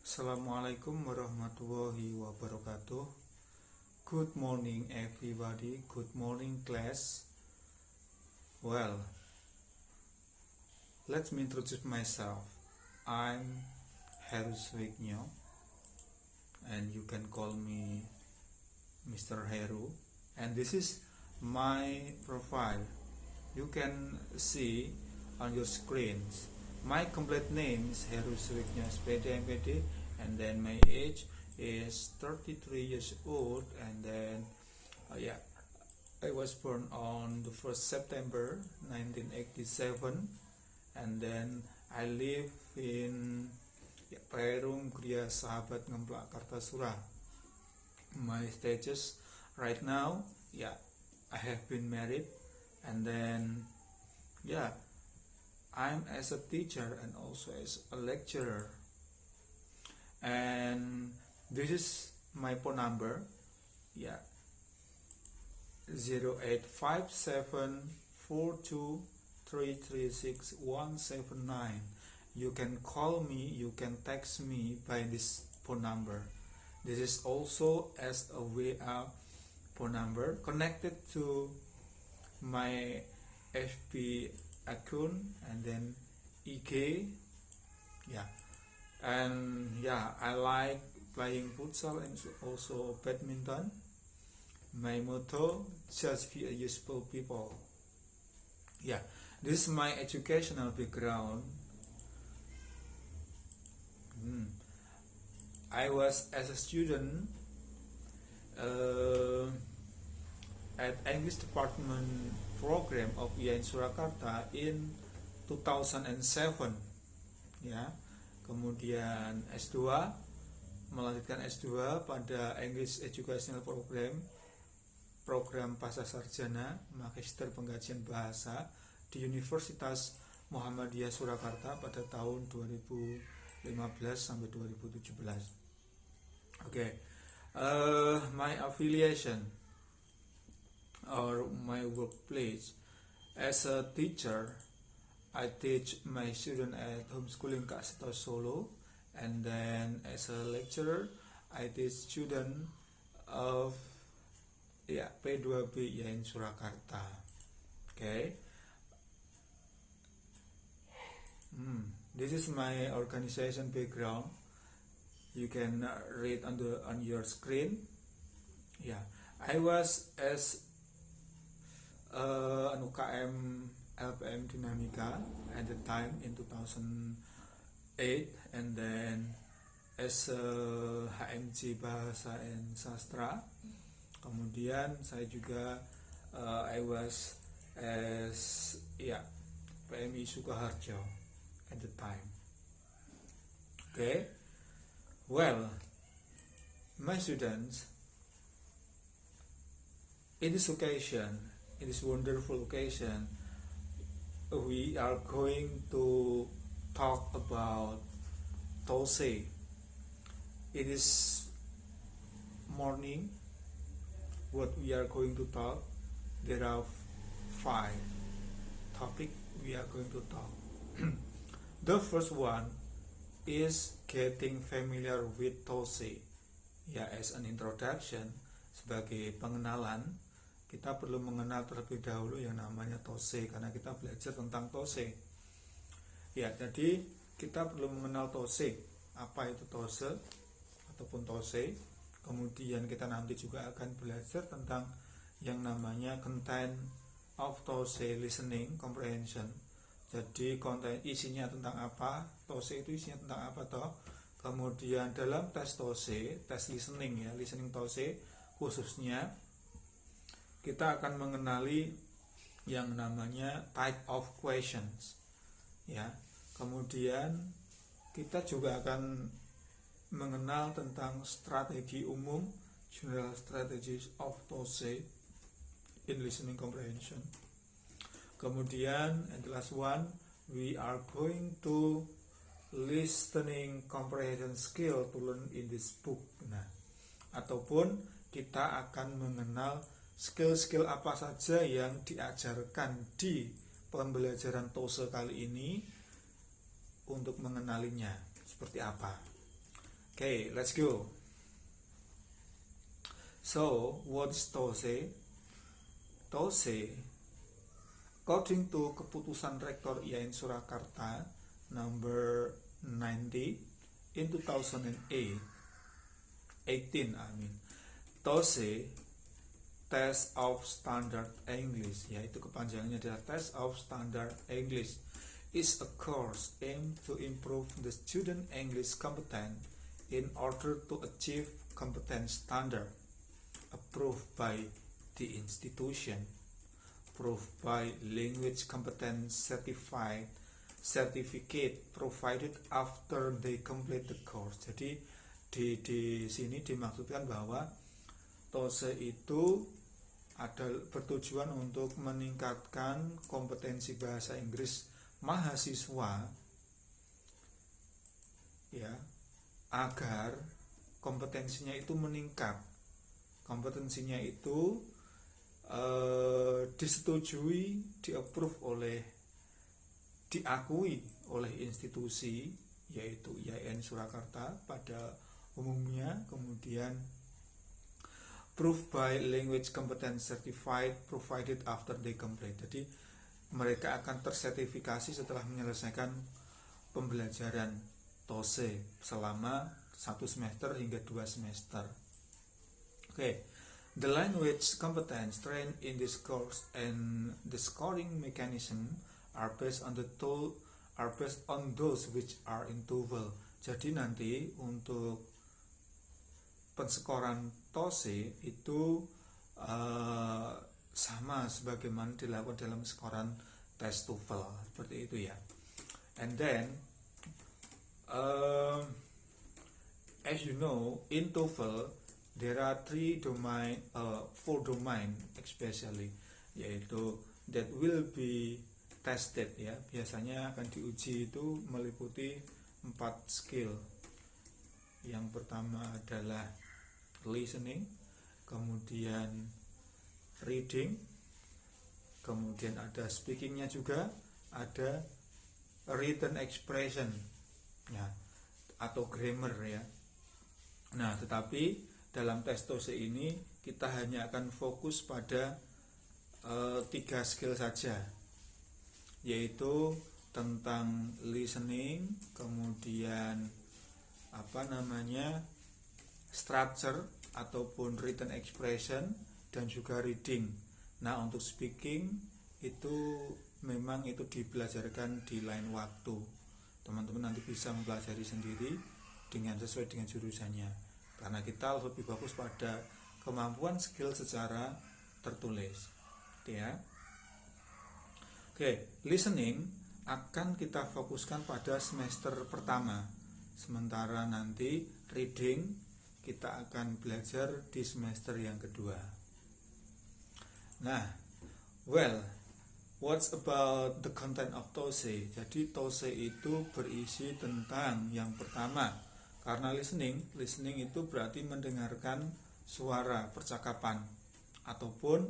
Assalamualaikum warahmatullahi wabarakatuh. Good morning everybody. Good morning class. Well, let me introduce myself. I'm Heru Swigno and you can call me Mr. Heru, and this is my profile. You can see on your screens. My complete name is Heru Swigno SPD MPD, and then my age is 33 years old, and then I was born on the 1st September 1987, and then I live in Perum Gria Sahabat Ngemplak Kartasura. My status right now, I have been married, and then I'm as a teacher and also as a lecturer. And this is my phone number, 085742336179. You can call me, you can text me by this phone number. This is also as a WA phone number connected to my FB account and then IG. I like playing futsal and also badminton. My motto: just be a useful people. This is my educational background. I was as a student at English Department program of IAIN Surakarta in 2007. Kemudian S2, melanjutkan S2 pada English Educational Program Pasca Sarjana Magister Pengkajian Bahasa di Universitas Muhammadiyah Surakarta pada tahun 2015 sampai 2017. My affiliation or my workplace as a teacher. I teach my student at homeschooling Kak Seto Solo, and then as a lecturer I teach student of P2B IAIN Surakarta. This is my organization background. You can read on your screen. I was as an UKM LPM Dinamika at the time in 2008, and then as a HMC Bahasa and Sastra. Kemudian saya juga I was as PMI Sukoharjo at the time. Well, my students, in this occasion, in this wonderful occasion, we are going to talk about TOSE. It is morning. What we are going to talk, there are 5 topics we are going to talk. The first one is getting familiar with TOSE. As an introduction, sebagai pengenalan, kita perlu mengenal terlebih dahulu yang namanya TOSE, karena kita belajar tentang TOSE. Jadi kita perlu mengenal TOSE. Apa itu TOSE ataupun TOSE? Kemudian kita nanti juga akan belajar tentang yang namanya content of TOSE, listening comprehension. Jadi konten isinya tentang apa? TOSE itu isinya tentang apa toh? Kemudian dalam tes TOSE, tes listening listening TOSE khususnya, kita akan mengenali yang namanya type of questions. Kemudian kita juga akan mengenal tentang strategi umum, general strategies of TOSE in listening comprehension. Kemudian and the last one, we are going to listening comprehension skill to learn in this book. Ataupun kita akan mengenal skill-skill apa saja yang diajarkan di pembelajaran TOSE kali ini untuk mengenalinya seperti apa. Okay, let's go. So, what is TOSE? TOSE, according to Keputusan Rektor IAIN Surakarta number 90 in 2008, 18 TOSE, Test of Standard English, yaitu kepanjangannya adalah Test of Standard English, is a course aimed to improve the student English competence in order to achieve competence standard approved by the institution, approved by language competence certificate provided after they complete the course. Jadi di sini dimaksudkan bahwa TOSE itu bertujuan untuk meningkatkan kompetensi bahasa Inggris mahasiswa, ya, agar kompetensinya itu meningkat. Kompetensinya itu disetujui, diakui oleh institusi, yaitu IAIN Surakarta pada umumnya, kemudian approved by language competence certified provided after they complete. Jadi mereka akan tersertifikasi setelah menyelesaikan pembelajaran TOSE selama 1 semester hingga 2 semester. Okay. The language competence trained in this course and the scoring mechanism are based on those which are in TOEFL. Jadi nanti untuk penskoran TOSE itu sama sebagaimana dilakukan dalam skoran tes TOEFL, seperti itu ya. And then as you know, in TOEFL there are 4 domain especially, yaitu that will be tested, ya. Biasanya akan diuji itu meliputi 4 skill. Yang pertama adalah listening, kemudian reading, kemudian ada speakingnya juga, ada written expression, ya, atau grammar, ya. Nah, tetapi dalam tes TOSE ini kita hanya akan fokus pada 3 skill saja, yaitu tentang listening, kemudian structure ataupun written expression, dan juga reading. Nah, untuk speaking itu memang itu dibelajarkan di lain waktu. Teman-teman nanti bisa mempelajari sendiri sesuai dengan jurusannya, karena kita lebih bagus pada kemampuan skill secara tertulis, ya. Oke, listening akan kita fokuskan pada semester pertama, sementara nanti reading kita akan belajar di semester yang kedua. Nah, what's about the content of TOSE? Jadi TOSE itu berisi tentang yang pertama, karena listening itu berarti mendengarkan suara percakapan ataupun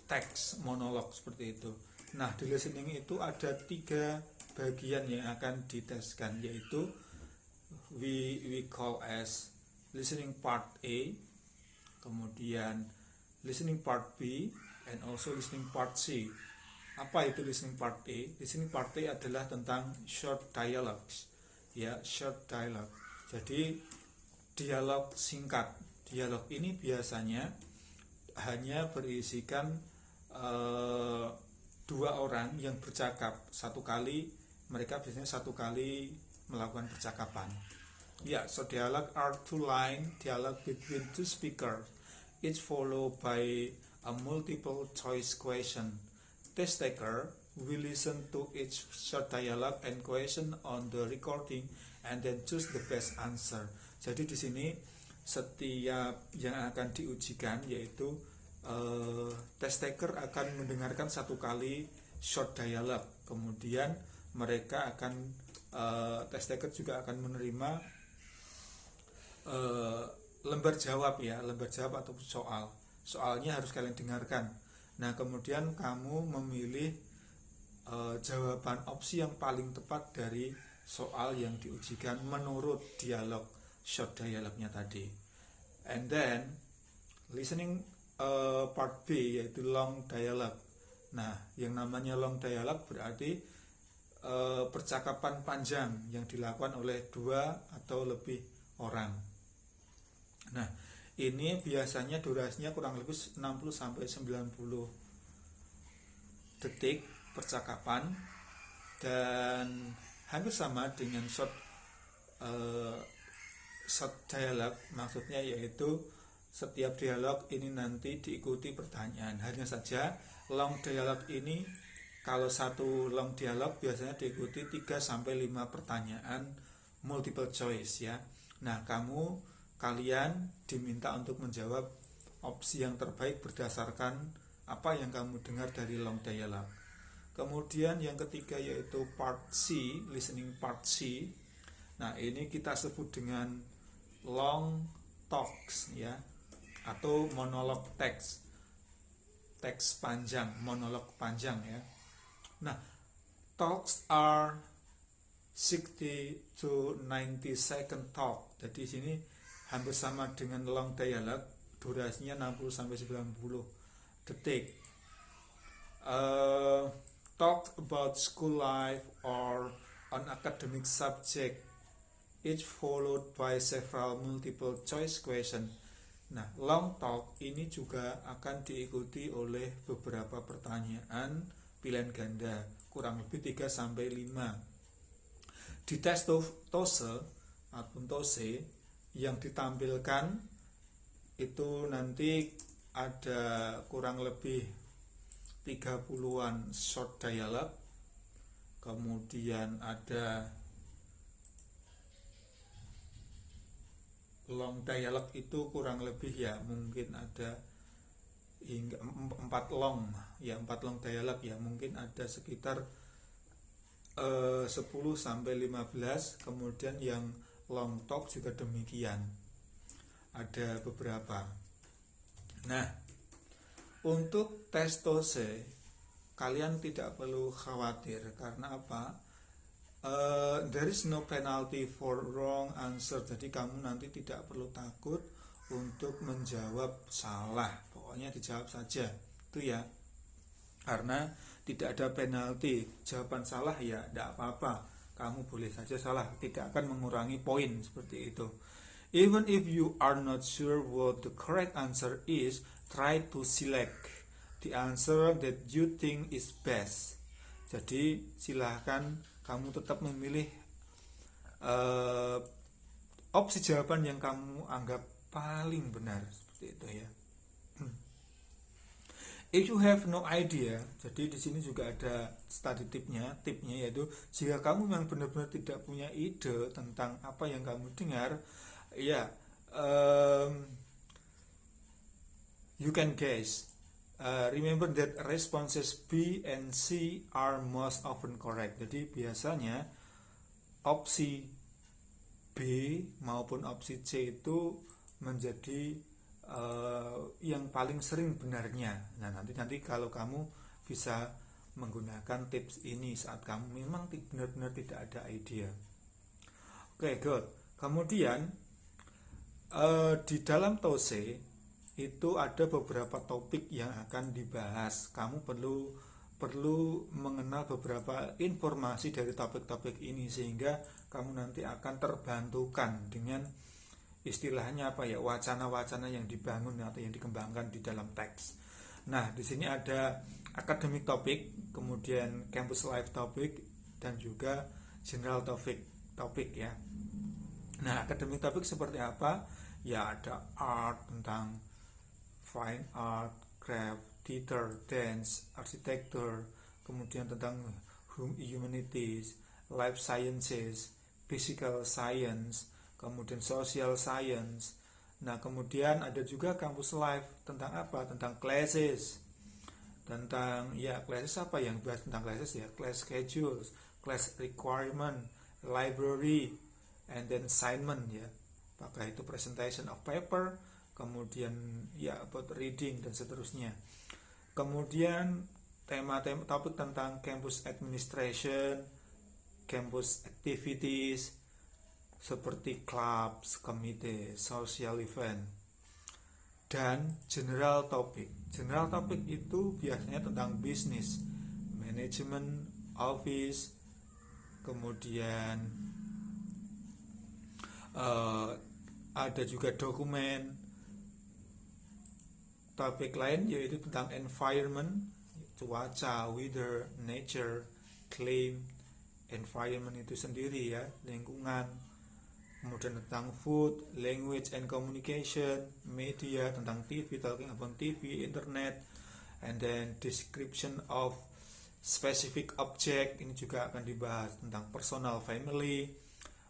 teks monolog, seperti itu. Nah, di listening itu ada 3 bagian yang akan diteskan, yaitu we call as listening part A, kemudian listening part B, and also listening part C. Apa itu listening part A? Listening part A adalah tentang short dialogues, ya, short dialogue. Jadi dialog singkat. Dialog ini biasanya hanya berisikan 2 orang yang bercakap satu kali. Mereka biasanya 1 kali melakukan percakapan. Ya, so dialogue are 2 line dialogue between 2 speakers, each followed by a multiple choice question. Test taker will listen to each short dialogue and question on the recording and then choose the best answer. Jadi di sini setiap yang akan diujikan yaitu test taker akan mendengarkan 1 kali short dialogue, kemudian mereka akan test taker juga akan menerima lembar jawab, ya, lembar jawab atau soalnya harus kalian dengarkan. Nah, kemudian kamu memilih jawaban opsi yang paling tepat dari soal yang diujikan menurut dialog, short dialognya tadi. And then listening part B yaitu long dialogue. Nah, yang namanya long dialogue berarti percakapan panjang yang dilakukan oleh 2 atau lebih orang. Nah, ini biasanya durasinya kurang lebih 60 sampai 90 detik percakapan, dan hampir sama dengan short dialog, maksudnya yaitu setiap dialog ini nanti diikuti pertanyaan. Hanya saja long dialog ini, kalau satu long dialog biasanya diikuti 3 sampai 5 pertanyaan multiple choice ya. Nah, kalian diminta untuk menjawab opsi yang terbaik berdasarkan apa yang kamu dengar dari long dialog. Kemudian yang ketiga yaitu part C, listening part C. Nah, ini kita sebut dengan long talks ya, atau monolog teks panjang, monolog panjang ya. Nah, talks are 60 to 90 second talk. Jadi sini hampir sama dengan long dialog, durasinya 60 sampai 90 detik. Talk about school life or on academic subject, each followed by several multiple choice question. Nah, long talk ini juga akan diikuti oleh beberapa pertanyaan pilihan ganda, kurang lebih 3 sampai 5. Di tes TOEFL atau TOSE yang ditampilkan itu nanti ada kurang lebih 30-an short dialog, kemudian ada long dialog itu kurang lebih ya mungkin ada hingga 4 long dialog ya, mungkin ada sekitar 10 sampai 15. Kemudian yang long talk juga demikian, ada beberapa. Nah, untuk tes TOSE kalian tidak perlu khawatir, karena apa? There is no penalty for wrong answer. Jadi kamu nanti tidak perlu takut untuk menjawab salah, pokoknya dijawab saja itu ya, karena tidak ada penalti. Jawaban salah ya tidak apa-apa, kamu boleh saja salah, tidak akan mengurangi poin seperti itu. Even if you are not sure what the correct answer is, try to select the answer that you think is best. Jadi silahkan kamu tetap memilih opsi jawaban yang kamu anggap paling benar, seperti itu ya. If you have no idea, jadi di sini juga ada study tipnya yaitu jika kamu memang benar-benar tidak punya ide tentang apa yang kamu dengar, ya you can guess. Remember that responses B and C are most often correct. Jadi biasanya opsi B maupun opsi C itu menjadi yang paling sering benarnya. Nah, nanti kalau kamu bisa menggunakan tips ini saat kamu memang benar-benar tidak ada idea. Oke, good. Kemudian di dalam TOSE itu ada beberapa topik yang akan dibahas. Kamu perlu mengenal beberapa informasi dari topik-topik ini sehingga kamu nanti akan terbantukan dengan istilahnya apa ya, wacana-wacana yang dibangun atau yang dikembangkan di dalam teks. Nah, di sini ada academic topic, kemudian campus life topic, dan juga general topik ya. Nah, academic topic seperti apa? Ya ada art, tentang fine art, craft, theater, dance, architecture, kemudian tentang humanities, life sciences, physical science, kemudian social science. Nah, kemudian ada juga campus life, tentang apa? Tentang classes. Tentang classes apa yang bahas tentang classes ya? Class schedules, class requirement, library, and then assignment ya. Apakah itu presentation of paper, kemudian about reading dan seterusnya. Kemudian tema-tema topik tentang campus administration, campus activities seperti clubs, committee, social event, dan general topic. General topic itu biasanya tentang bisnis, manajemen, office, kemudian ada juga dokumen. Topik lain yaitu tentang environment, cuaca, weather, nature, claim, environment itu sendiri ya, lingkungan. Kemudian tentang food, language and communication, media, tentang TV, talking about TV, internet, and then description of specific object, ini juga akan dibahas tentang personal, family,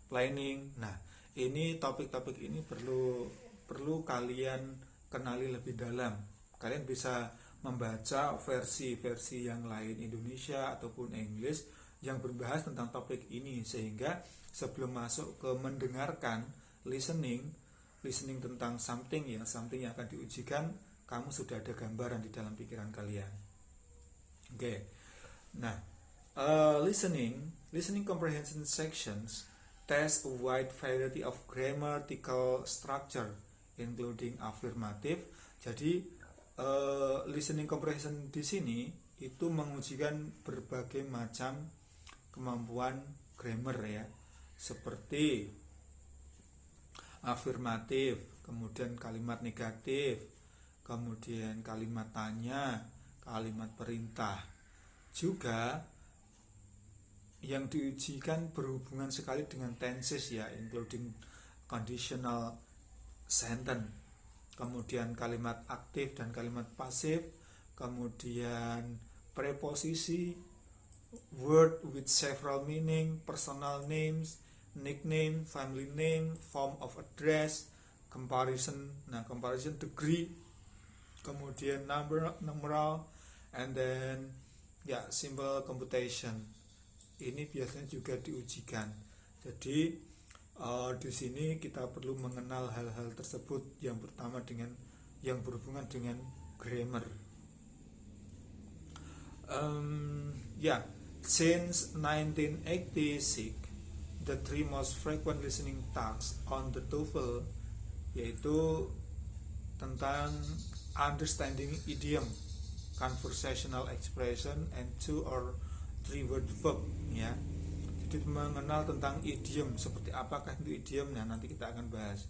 planning. Nah, ini topik-topik ini perlu kalian kenali lebih dalam. Kalian bisa membaca versi-versi yang lain Indonesia ataupun English yang berbahas tentang topik ini, sehingga sebelum masuk ke mendengarkan listening tentang something yang akan diujikan, kamu sudah ada gambaran di dalam pikiran kalian. Oke. Nah, listening comprehension sections test a wide variety of grammatical structure including affirmative. Jadi listening comprehension di sini itu mengujikan berbagai macam kemampuan grammar ya, seperti afirmatif, kemudian kalimat negatif, kemudian kalimat tanya, kalimat perintah. Juga yang diujikan berhubungan sekali dengan tenses ya, including conditional sentence, kemudian kalimat aktif dan kalimat pasif, kemudian preposisi, word with several meaning, personal names, nickname, family name, form of address, comparison, comparison degree, kemudian numeral, and then simple computation. Ini biasanya juga diujikan. Jadi di sini kita perlu mengenal hal-hal tersebut. Yang pertama yang berhubungan dengan grammar. Since 1986, the three most frequent listening tasks on the TOEFL yaitu tentang understanding idiom, conversational expression, and 2 or 3 word verb ya. Jadi mengenal tentang idiom, seperti apakah itu idiom. Nah, nanti kita akan bahas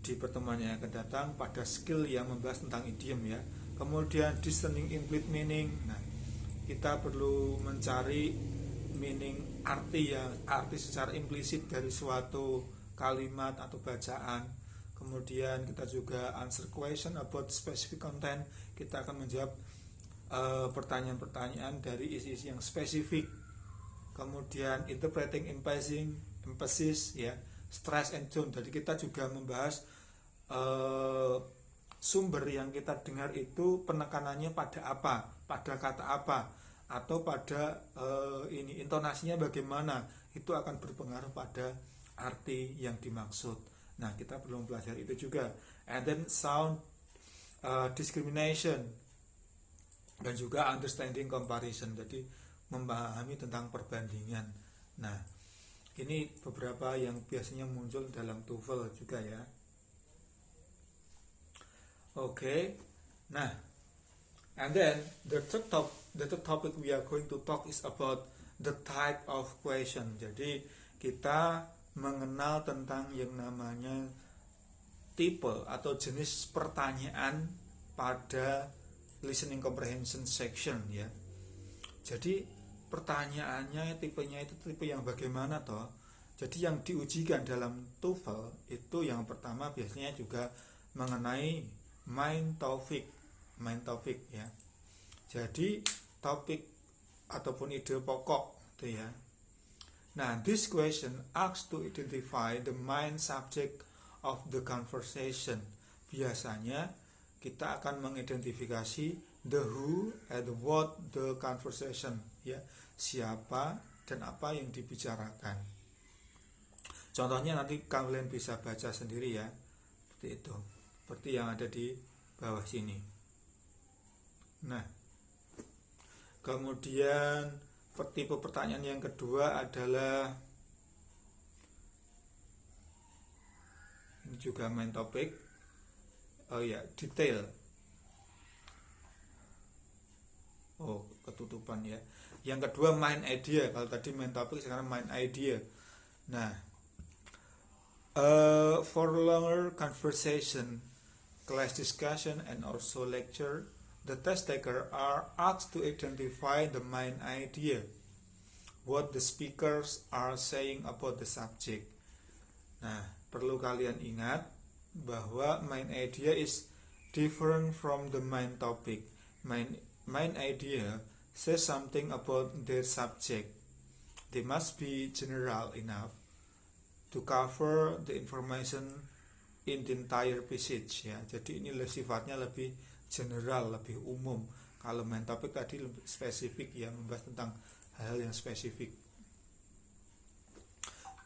di pertemuan yang akan datang pada skill yang membahas tentang idiom ya. Kemudian discerning implicit meaning. Nah, kita perlu mencari meaning, arti secara implisit dari suatu kalimat atau bacaan. Kemudian kita juga answer question about specific content. Kita akan menjawab pertanyaan-pertanyaan dari isi-isi yang spesifik. Kemudian interpreting emphasis ya, stress and tone. Jadi kita juga membahas sumber yang kita dengar itu penekanannya pada apa, pada kata apa, atau pada intonasinya bagaimana. Itu akan berpengaruh pada arti yang dimaksud. Nah, kita perlu belajar itu juga. And then sound discrimination dan juga understanding comparison. Jadi memahami tentang perbandingan. Nah, ini beberapa yang biasanya muncul dalam TOEFL juga ya. Okay, nah, and then the third topic we are going to talk is about the type of question. Jadi kita mengenal tentang yang namanya tipe atau jenis pertanyaan pada listening comprehension section ya. Jadi pertanyaannya, tipenya itu tipe yang bagaimana toh? Jadi yang diujikan dalam TOEFL itu yang pertama biasanya juga mengenai main topic ya. Jadi topik ataupun ide pokok itu ya. Nah, this question asks to identify the main subject of the conversation. Biasanya kita akan mengidentifikasi the who and the what the conversation ya, siapa dan apa yang dibicarakan. Contohnya nanti kalian bisa baca sendiri ya, seperti itu, seperti yang ada di bawah sini. Nah, kemudian Tipe pertanyaan yang kedua adalah ini juga main topik. Oh ya, detail. Oh, ketutupan ya. Yang kedua main idea. Kalau tadi main topik, sekarang main idea. Nah, for longer conversation, class discussion, and also lecture, the test taker are asked to identify the main idea, what the speakers are saying about the subject. Nah, perlu kalian ingat bahwa main idea is different from the main topic. Main idea says something about their subject. They must be general enough to cover the information in the entire passage ya. Jadi ini sifatnya lebih general, lebih umum. Kalau main topik tadi lebih spesifik ya, membahas tentang hal yang spesifik.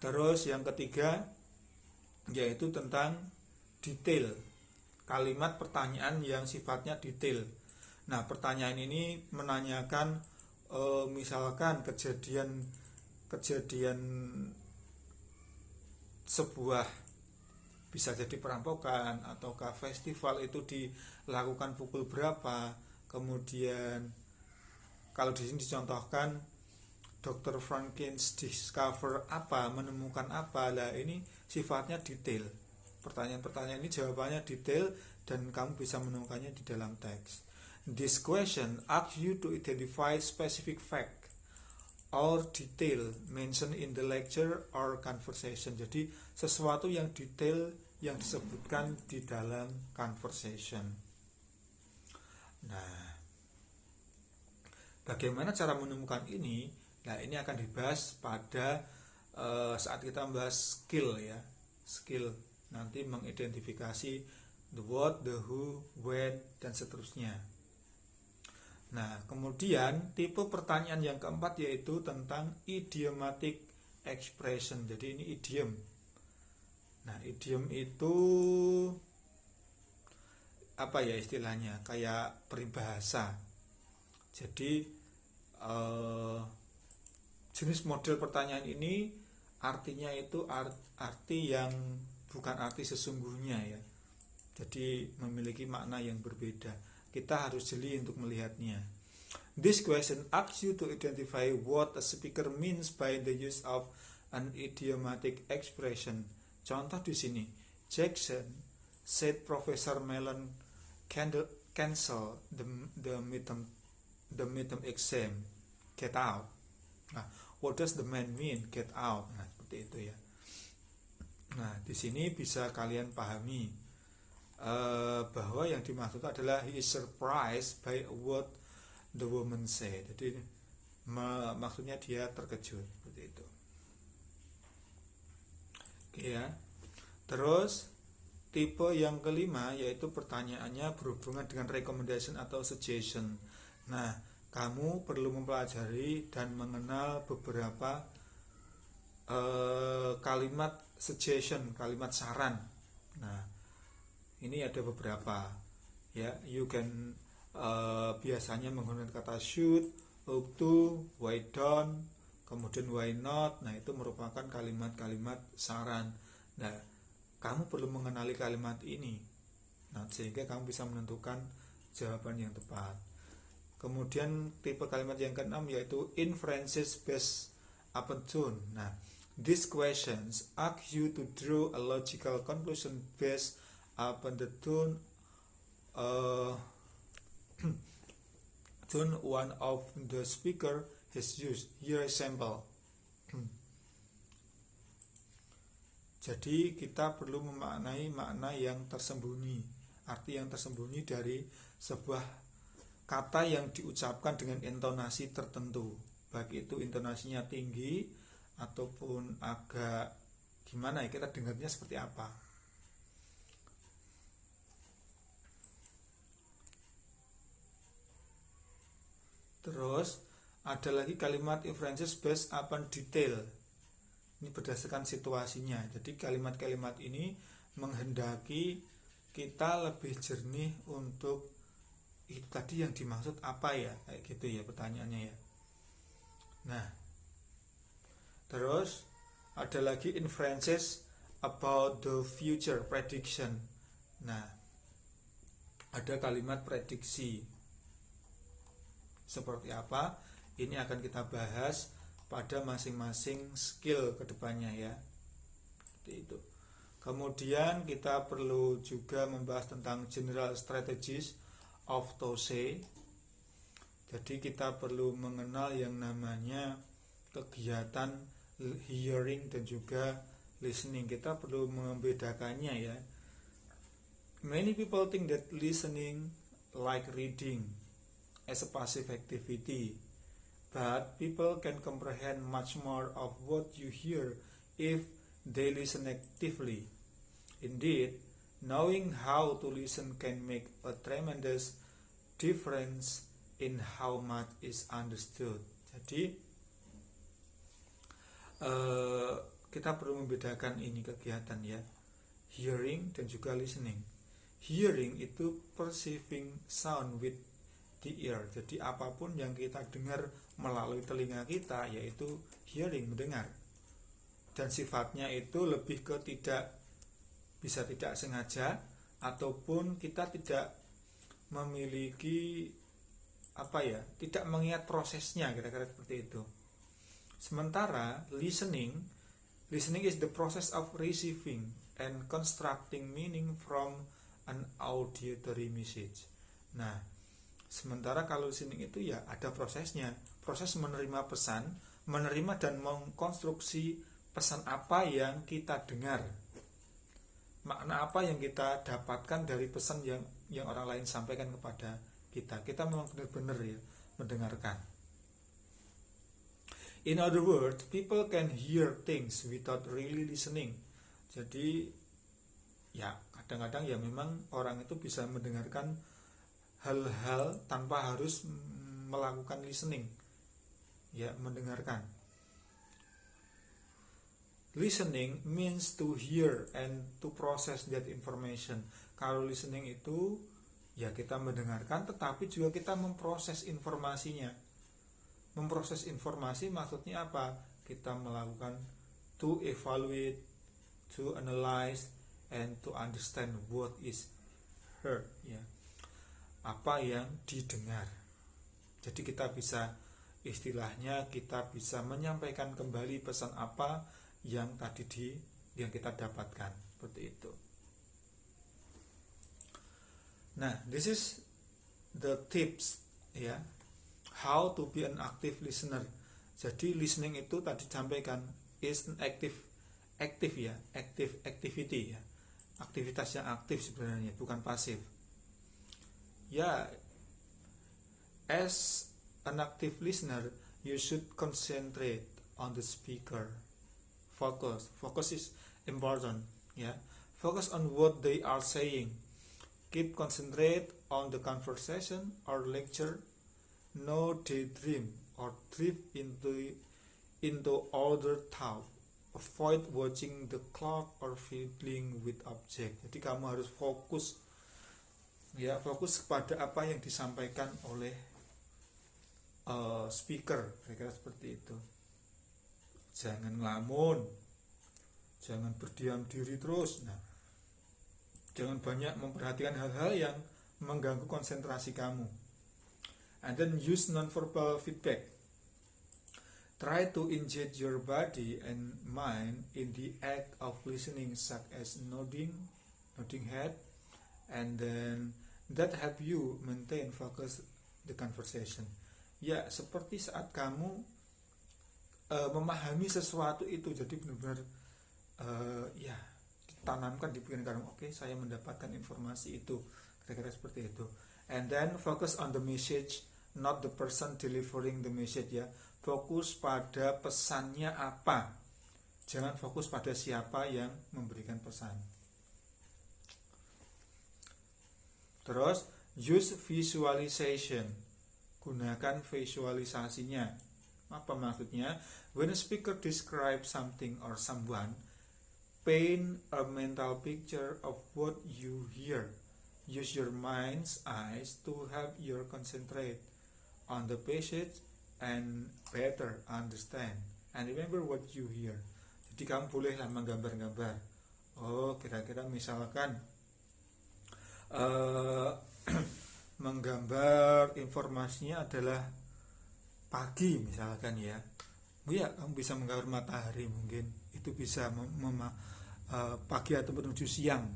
Terus yang ketiga yaitu tentang detail. Kalimat pertanyaan yang sifatnya detail. Nah, pertanyaan ini menanyakan misalkan kejadian sebuah, bisa jadi perampokan ataukah festival itu dilakukan pukul berapa. Kemudian kalau di sini dicontohkan Dr. Franklins discover apa, menemukan apa. Lah ini sifatnya detail. Pertanyaan-pertanyaan ini jawabannya detail dan kamu bisa menemukannya di dalam teks. This question asks you to identify specific fact or detail mentioned in the lecture or conversation. Jadi sesuatu yang detail yang disebutkan di dalam conversation. Nah, bagaimana cara menemukan ini? Nah, ini akan dibahas pada saat kita membahas skill ya. Skill nanti mengidentifikasi the what, the who, when, dan seterusnya. Nah, kemudian tipe pertanyaan yang keempat yaitu tentang idiomatic expression. Jadi ini idiom. Nah, idiom itu apa ya istilahnya? Kayak peribahasa. Jadi jenis model pertanyaan ini artinya itu arti yang bukan arti sesungguhnya ya. Jadi memiliki makna yang berbeda. Kita harus jeli untuk melihatnya. This question asks you to identify what a speaker means by the use of an idiomatic expression. Contoh di sini, Jackson said Professor Mellon cancel the midterm exam. Get out. Nah, what does the man mean? Get out. Nah, seperti itu ya. Nah, di sini bisa kalian pahami bahwa yang dimaksud adalah he is surprised by what the woman said. Jadi maksudnya dia terkejut seperti itu. Oke ya. Terus tipe yang kelima yaitu pertanyaannya berhubungan dengan recommendation atau suggestion. Nah, kamu perlu mempelajari dan mengenal beberapa kalimat suggestion, kalimat saran. Nah, ini ada beberapa ya, you can biasanya menggunakan kata should, ought to, why don't, kemudian why not. Nah, itu merupakan kalimat-kalimat saran. Nah, kamu perlu mengenali kalimat ini. Nah, sehingga kamu bisa menentukan jawaban yang tepat. Kemudian tipe kalimat yang keenam yaitu inferences based upon tone. Nah, these questions ask you to draw a logical conclusion based upon the tone tone one of the speaker has used. Here is sample. Jadi kita perlu memaknai makna yang tersembunyi, arti yang tersembunyi dari sebuah kata yang diucapkan dengan intonasi tertentu, baik itu intonasinya tinggi ataupun agak gimana ya, kita dengarnya seperti apa. Terus ada lagi kalimat inferences based upon detail. Ini berdasarkan situasinya. Jadi kalimat-kalimat ini menghendaki kita lebih jernih untuk itu tadi yang dimaksud apa ya, kayak gitu ya pertanyaannya ya. Nah, terus ada lagi inferences about the future, prediction. Nah, ada kalimat prediksi. Seperti apa? Ini akan kita bahas pada masing-masing skill kedepannya ya. Seperti itu. Kemudian kita perlu juga membahas tentang general strategies of TOSE. Jadi kita perlu mengenal yang namanya kegiatan hearing dan juga listening. Kita perlu membedakannya ya. Many people think that listening like reading as a passive activity, but people can comprehend much more of what you hear if they listen actively. Indeed, knowing how to listen can make a tremendous difference in how much is understood. Jadi kita perlu membedakan ini kegiatan ya, hearing dan juga listening. Hearing itu perceiving sound with the ear. Jadi apapun yang kita dengar melalui telinga kita yaitu hearing, mendengar. Dan sifatnya itu lebih ke bisa tidak sengaja ataupun kita tidak memiliki tidak mengingat prosesnya, kira-kira seperti itu. Sementara listening is the process of receiving and constructing meaning from an auditory message. Nah, sementara kalau listening itu ya ada prosesnya, proses menerima pesan, menerima dan mengkonstruksi pesan apa yang kita dengar, makna apa yang kita dapatkan dari pesan yang orang lain sampaikan kepada kita. Kita memang benar-benar ya mendengarkan. In other words, people can hear things without really listening. Jadi ya kadang-kadang ya memang orang itu bisa mendengarkan hal-hal tanpa harus melakukan listening. Ya, mendengarkan. Listening means to hear and to process that information. Kalau listening itu ya kita mendengarkan tetapi juga kita memproses informasinya. Memproses informasi maksudnya apa? Kita melakukan to evaluate, to analyze, and to understand what is heard ya. Apa yang didengar. Jadi kita bisa istilahnya kita bisa menyampaikan kembali pesan apa yang yang kita dapatkan, seperti itu. Nah, this is the tips ya, how to be an active listener. Jadi listening itu tadi disampaikan is an active activity ya, aktivitas yang aktif sebenarnya, bukan pasif. Ya, as an active listener, you should concentrate on the speaker. Focus is important ya. Focus on what they are saying. Keep concentrate on the conversation or lecture. No daydream or drift into other thought. Avoid watching the clock or fiddling with object. Jadi kamu harus fokus ya, fokus kepada apa yang disampaikan oleh speaker, kira-kira seperti itu. Jangan ngelamun, jangan berdiam diri terus. Nah, jangan banyak memperhatikan hal-hal yang mengganggu konsentrasi kamu. And then use non-verbal feedback. Try to engage your body and mind in the act of listening, such as nodding head, and then that help you maintain focus the conversation. Ya, seperti saat kamu memahami sesuatu itu, jadi benar-benar ya ditanamkan di pikiran kamu. Oke, saya mendapatkan informasi itu, kira-kira seperti itu. And then focus on the message, not the person delivering the message ya. Fokus pada pesannya apa, jangan fokus pada siapa yang memberikan pesan. Terus use visualization, gunakan visualisasinya. Apa maksudnya? When a speaker describes something or someone, paint a mental picture of what you hear. Use your mind's eyes to help you concentrate on the passage and better understand and remember what you hear. Jadi kamu bolehlah menggambar-gambar. Oh, kira-kira misalkan menggambar informasinya adalah pagi misalkan ya. Ya, kamu bisa menggambar matahari mungkin. Itu bisa pagi atau menuju siang.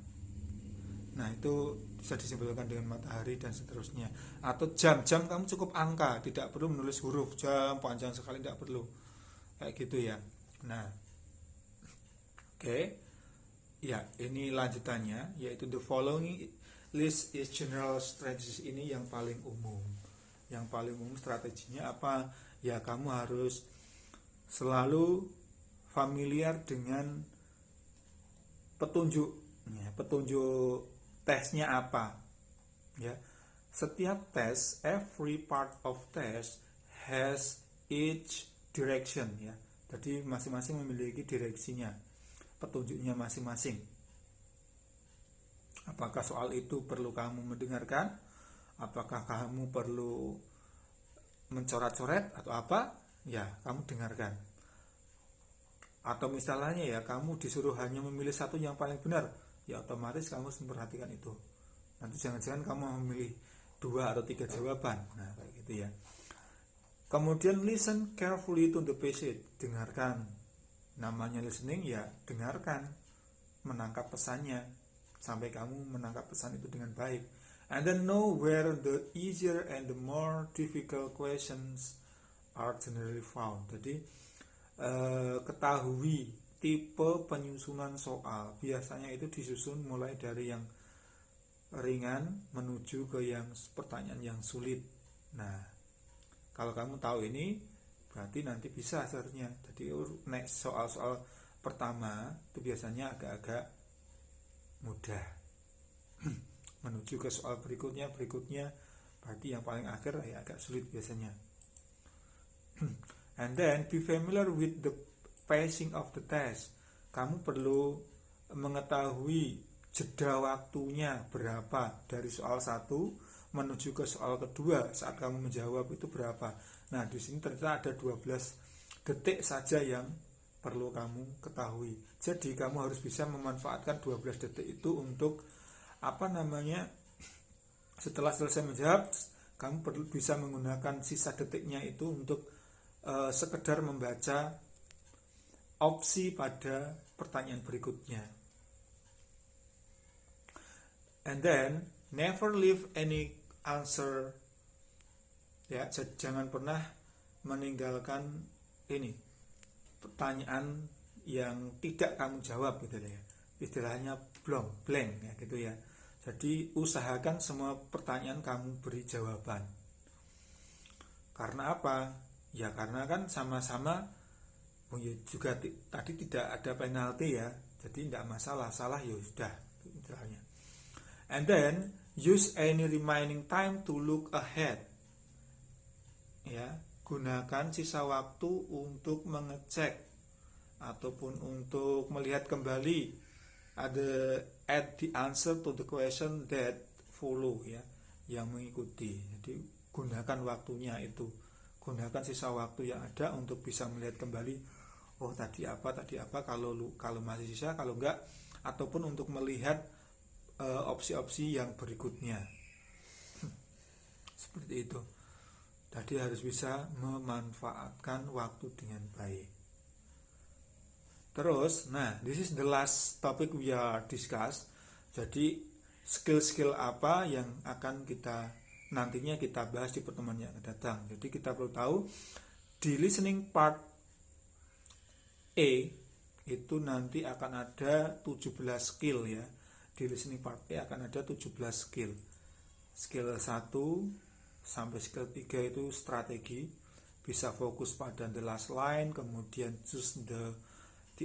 Nah, itu bisa disimbolkan dengan matahari dan seterusnya. Atau jam-jam kamu cukup angka, tidak perlu menulis huruf jam panjang sekali, tidak perlu. Kayak gitu ya. Nah, oke. Ya, ini lanjutannya, yaitu the following list is general strategies. Ini yang paling umum. Yang paling umum strateginya apa? Ya, kamu harus selalu familiar dengan petunjuk tesnya apa. Ya, setiap tes, every part of test has each direction ya. Jadi masing-masing memiliki direksinya, petunjuknya masing-masing. Apakah soal itu perlu kamu mendengarkan? Apakah kamu perlu mencoret-coret atau apa? Ya, kamu dengarkan. Atau misalnya ya, kamu disuruh hanya memilih satu yang paling benar, ya otomatis kamu harus memperhatikan itu. Nanti jangan-jangan kamu memilih 2 atau 3 jawaban. Nah, kayak gitu ya. Kemudian listen carefully to the passage. Dengarkan. Namanya listening ya, dengarkan, menangkap pesannya sampai kamu menangkap pesan itu dengan baik. And then know where the easier and the more difficult questions are generally found. Jadi ketahui tipe penyusunan soal. Biasanya itu disusun mulai dari yang ringan menuju ke yang pertanyaan yang sulit. Nah, kalau kamu tahu ini, berarti nanti bisa seharusnya. Jadi next soal-soal pertama itu biasanya agak-agak mudah. Menuju ke soal berikutnya berarti yang paling akhir ya agak sulit biasanya. And then be familiar with the pacing of the test. Kamu perlu mengetahui jeda waktunya berapa dari soal 1 menuju ke soal kedua. Saat kamu menjawab itu berapa. Nah, di sini ternyata ada 12 detik saja yang perlu kamu ketahui. Jadi kamu harus bisa memanfaatkan 12 detik itu untuk setelah selesai menjawab, kamu perlu bisa menggunakan sisa detiknya itu untuk sekedar membaca opsi pada pertanyaan berikutnya. And then never leave any answer. Ya, jangan pernah meninggalkan ini pertanyaan yang tidak kamu jawab gitu ya. Istilahnya blank ya gitu ya. Jadi usahakan semua pertanyaan kamu beri jawaban. Karena apa? Ya karena kan sama-sama juga tadi tidak ada penalti ya. Jadi tidak masalah, salah ya sudah istilahnya. And then use any remaining time to look ahead. Ya, gunakan sisa waktu untuk mengecek ataupun untuk melihat kembali add the answer to the question that follow ya, yang mengikuti. Jadi gunakan waktunya itu, gunakan sisa waktu yang ada untuk bisa melihat kembali, oh tadi apa kalau masih sisa, kalau enggak, ataupun untuk melihat opsi-opsi yang berikutnya. Seperti itu. Tadi harus bisa memanfaatkan waktu dengan baik. Terus, this is the last topic we are discuss. Jadi skill-skill apa yang akan nantinya kita bahas di pertemuan yang akan datang. Jadi kita perlu tahu di listening part A itu nanti akan ada 17 skill ya. Di listening part A akan ada 17 skill. Skill 1 sampai skill 3 itu strategi, bisa fokus pada the last line, kemudian choose the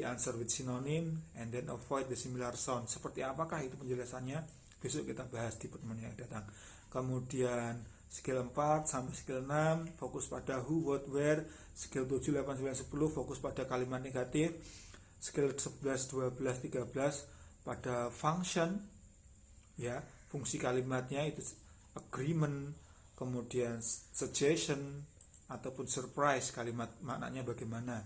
answer with synonym, and then avoid the similar sound. Seperti apakah itu penjelasannya? Besok kita bahas di pertemuan yang datang. Kemudian skill 4 sampai skill 6 fokus pada who, what, where. Skill 7, 8, 9, 10 fokus pada kalimat negatif. Skill 11, 12, 13 pada function ya, fungsi kalimatnya itu agreement, kemudian suggestion, ataupun surprise, kalimat maknanya bagaimana.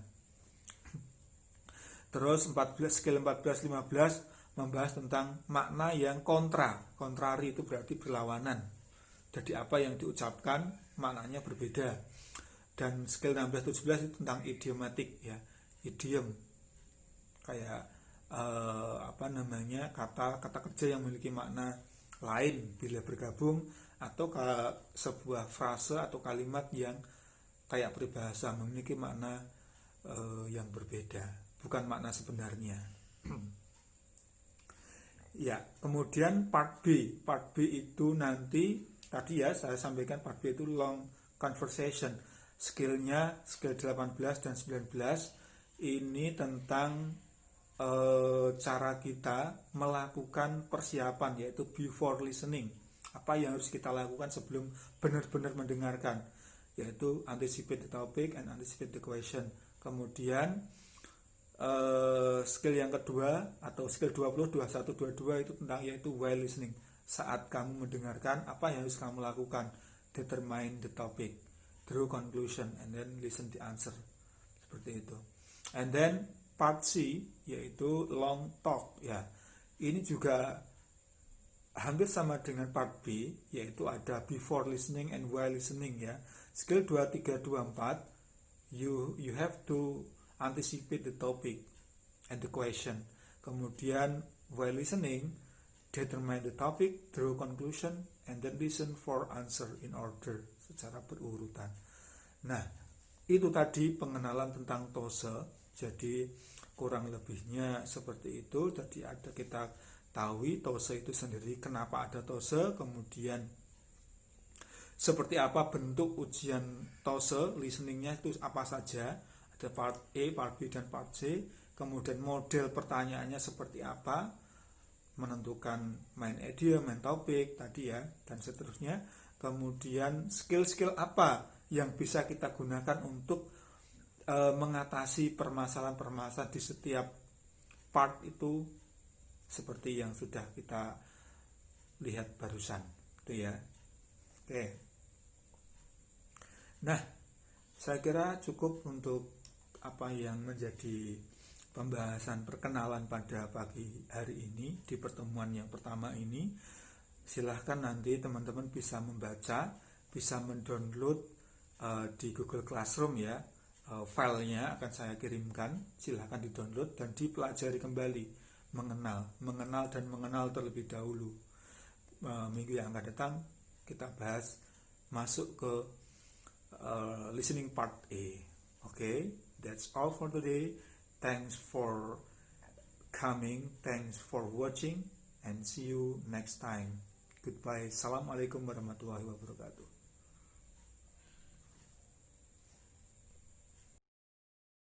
Terus skill 14-15 membahas tentang makna yang kontrari itu berarti berlawanan. Jadi apa yang diucapkan maknanya berbeda. Dan skill 16-17 itu tentang idiomatik ya, idiom, kayak kata kerja yang memiliki makna lain bila bergabung, atau sebuah frase atau kalimat yang kayak peribahasa memiliki makna yang berbeda, bukan makna sebenarnya. Ya, kemudian part B itu nanti tadi ya saya sampaikan, part B itu long conversation. Skillnya skill 18 dan 19 ini tentang cara kita melakukan persiapan, yaitu before listening. Apa yang harus kita lakukan sebelum benar-benar mendengarkan, yaitu anticipate the topic and anticipate the question. Kemudian skill yang kedua atau skill 20, 21, 22 itu tentang yaitu while listening. Saat kamu mendengarkan, apa yang harus kamu lakukan? Determine the topic, draw conclusion, and then listen the answer. Seperti itu. And then part C yaitu long talk ya. Ini juga hampir sama dengan part B, yaitu ada before listening and while listening ya. Skill 23, 24 you have to anticipate the topic and the question. Kemudian while listening, determine the topic, draw conclusion, and then listen for answer in order, secara berurutan. Nah, itu tadi pengenalan tentang TOSE. Jadi kurang lebihnya seperti itu. Jadi kita tahu TOSE itu sendiri, kenapa ada TOSE, kemudian seperti apa bentuk ujian TOSE, listeningnya itu apa saja, ada part A, part B, dan part C. Kemudian model pertanyaannya seperti apa, menentukan main idiom, main topik tadi ya, dan seterusnya. Kemudian skill-skill apa yang bisa kita gunakan untuk mengatasi permasalahan-permasalahan di setiap part itu, seperti yang sudah kita lihat barusan itu ya. Oke. Nah, saya kira cukup untuk apa yang menjadi pembahasan perkenalan pada pagi hari ini di pertemuan yang pertama ini. Silahkan nanti teman-teman bisa membaca, bisa mendownload di Google Classroom ya. Filenya akan saya kirimkan, silahkan di-download dan dipelajari kembali, mengenal terlebih dahulu. Minggu yang akan datang kita bahas masuk ke listening part A. Okay, that's all for today. Thanks for coming, thanks for watching, and see you next time. Goodbye. Assalamualaikum warahmatullahi wabarakatuh.